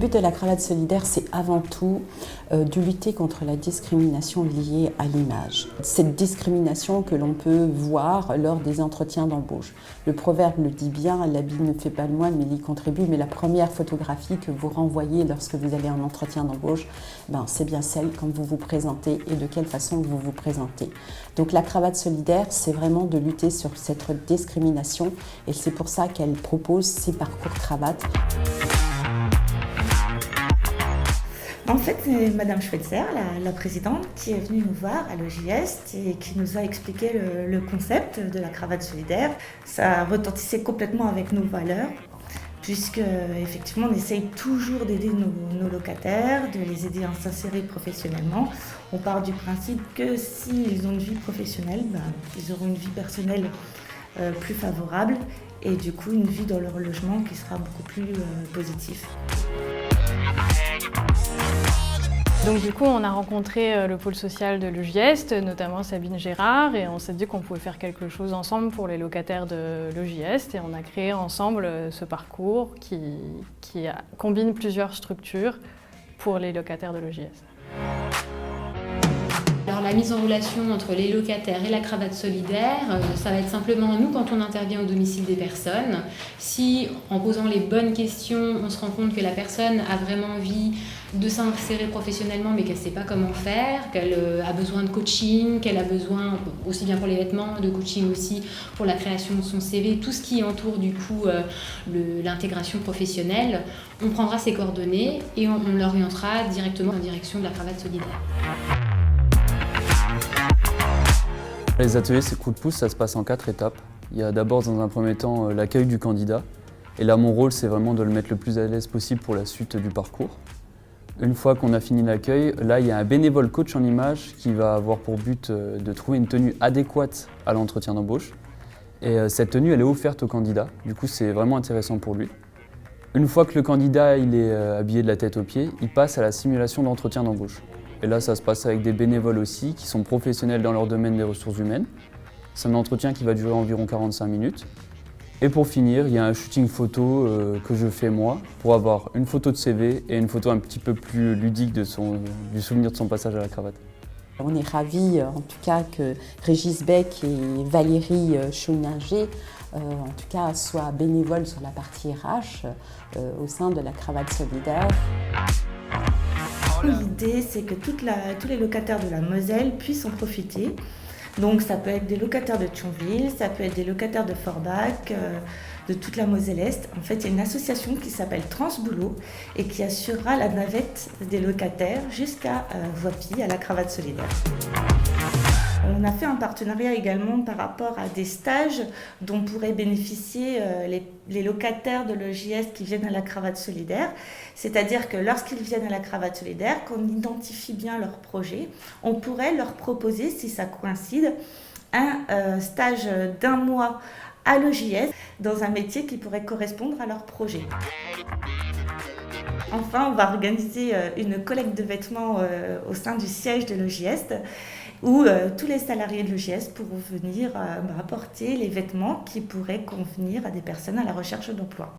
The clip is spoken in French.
but de la cravate solidaire, c'est avant tout de lutter contre la discrimination liée à l'image. Cette discrimination que l'on peut voir lors des entretiens d'embauche. Le proverbe le dit bien, l'habit ne fait pas le moine, mais il y contribue. Mais la première photographie que vous renvoyez lorsque vous allez en entretien d'embauche, c'est bien celle quand vous vous présentez et de quelle façon vous vous présentez. Donc la cravate solidaire, c'est vraiment de lutter sur cette discrimination et c'est pour ça qu'elle propose ces parcours cravate. En fait, c'est Madame Schweitzer, la présidente, qui est venue nous voir à l'OJS et qui nous a expliqué le concept de la cravate solidaire. Ça retentissait complètement avec nos valeurs, puisque effectivement, on essaye toujours d'aider nos locataires, de les aider à s'insérer professionnellement. On part du principe que s'ils ont une vie professionnelle, ils auront une vie personnelle plus favorable et du coup une vie dans leur logement qui sera beaucoup plus positive. Donc du coup, on a rencontré le pôle social de l'OJS, notamment Sabine Gérard, et on s'est dit qu'on pouvait faire quelque chose ensemble pour les locataires de l'OJS, et on a créé ensemble ce parcours qui combine plusieurs structures pour les locataires de l'OJS. Alors la mise en relation entre les locataires et la cravate solidaire, ça va être simplement nous quand on intervient au domicile des personnes. Si en posant les bonnes questions, on se rend compte que la personne a vraiment envie de s'insérer professionnellement mais qu'elle ne sait pas comment faire, qu'elle a besoin de coaching, qu'elle a besoin, aussi bien pour les vêtements, de coaching aussi pour la création de son CV, tout ce qui entoure du coup l'intégration professionnelle, on prendra ses coordonnées et on l'orientera directement en direction de la cravate solidaire. Les ateliers, c'est coup de pouce, ça se passe en 4 étapes. Il y a d'abord, dans un premier temps, l'accueil du candidat. Et là, mon rôle, c'est vraiment de le mettre le plus à l'aise possible pour la suite du parcours. Une fois qu'on a fini l'accueil, là, il y a un bénévole coach en images qui va avoir pour but de trouver une tenue adéquate à l'entretien d'embauche. Et cette tenue, elle est offerte au candidat. Du coup, c'est vraiment intéressant pour lui. Une fois que le candidat il est habillé de la tête aux pieds, il passe à la simulation d'entretien d'embauche. Et là, ça se passe avec des bénévoles aussi, qui sont professionnels dans leur domaine des ressources humaines. C'est un entretien qui va durer environ 45 minutes. Et pour finir, il y a un shooting photo que je fais moi, pour avoir une photo de CV et une photo un petit peu plus ludique du souvenir de son passage à la cravate. On est ravis, en tout cas, que Régis Beck et Valérie Chauninger, en tout cas, soient bénévoles sur la partie RH au sein de la cravate solidaire. L'idée, c'est que tous les locataires de la Moselle puissent en profiter. Donc ça peut être des locataires de Thionville, ça peut être des locataires de Forbach, de toute la Moselle-Est. En fait, il y a une association qui s'appelle Transboulot et qui assurera la navette des locataires jusqu'à Voipy, à la cravate solidaire. On a fait un partenariat également par rapport à des stages dont pourraient bénéficier les locataires de l'OJS qui viennent à la cravate solidaire. C'est-à-dire que lorsqu'ils viennent à la cravate solidaire, qu'on identifie bien leur projet, on pourrait leur proposer, si ça coïncide, un stage d'1 mois à l'OJS dans un métier qui pourrait correspondre à leur projet. Enfin, on va organiser une collecte de vêtements au sein du siège de l'OJS où tous les salariés de l'OJS pourront venir apporter les vêtements qui pourraient convenir à des personnes à la recherche d'emploi.